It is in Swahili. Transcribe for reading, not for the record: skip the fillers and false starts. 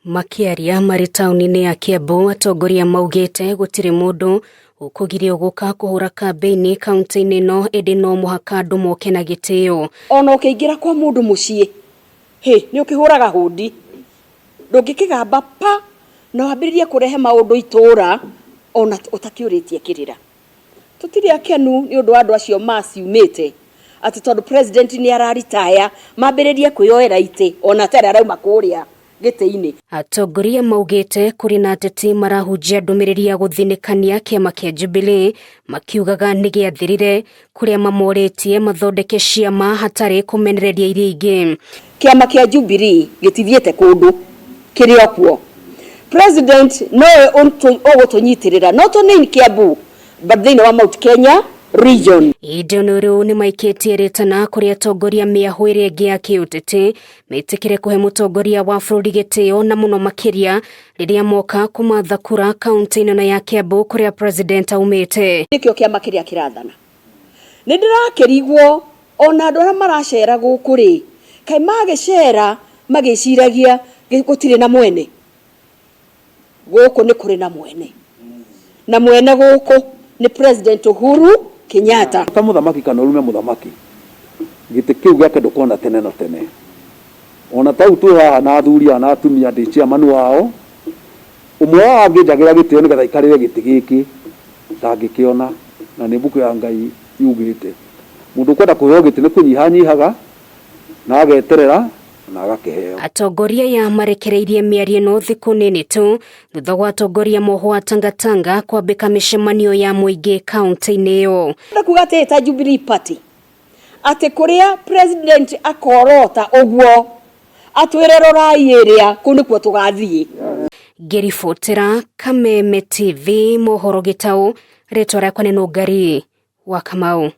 Makiaria mari tauni-ini ya Kiambu, atongoria maugite gutiri mundu ukugirio guka kuhura kambeini kaunti-ini ino indi no muhaka andu moke na gitio. Ona ukiingira kwa mundu mucii ni ukihuraga hundi ndungikigamba pa na wambiririe kurehe maundu itura ona utakiuritie kirira. Tutiri akenu ni undu andu acio maciumite ati tondu president ni araritaya mambiririe kuyoera ite ona tare arauma kuria gite-ini. Atongoria maugite kuri na ateti marahujia ndumiriri ya guthinikania kiama kia Jubilee makiugaga ni giathirire kuria mamoritie mathondeke ciama hatari kumenereria iria ingi. Kiama kia Jubilee gitithiete kundu kiri okuo. President no ogutunyitirira no tunini Kiambu but thini wa Mount Kenya region. Idonoro ni maikitie ritana kuri atongoria miahwire ingi ya kiutete metikire kuhe mutongoria wa bururi gitio na muno makiria riria moka kumatha kura kaunti-ini na ya Kiambu kuria president aumite. Nikio kiama kiria kirathana ni ndirakirigwo ona andu aria maracera guku ri kai magicera magiciragia gutire na mwene guku ni kuri na mwene guku ni President Uhuru Kenyatta. Kama muthamaki kana urume muthamaki gite kiu giake ndukona tene na tene ona tau tu haha na athuri ana atumia ndi chairman wao umwe wa angijagira gitio nigetha ikarire giti giki ndangikiona na ni mbuku ya Ngai yugite mundu kwenda kuheo giti ni kunyihanyihaga na ageterera na agakiheo. Atongoria ya marekereirie miario no thiku nini tu thutha wa atongoria moho atangatanga kwambika mishemanio ya muingi kaunti-ini iyo. Ndakuga ta Jubilee Party ati kuria president akorota uguo atwire rorai iria kuni kwo tugathie. Ngiribotera Kameme TV mohoro gitau ritwa rakwa ni Nungari wa Kamau.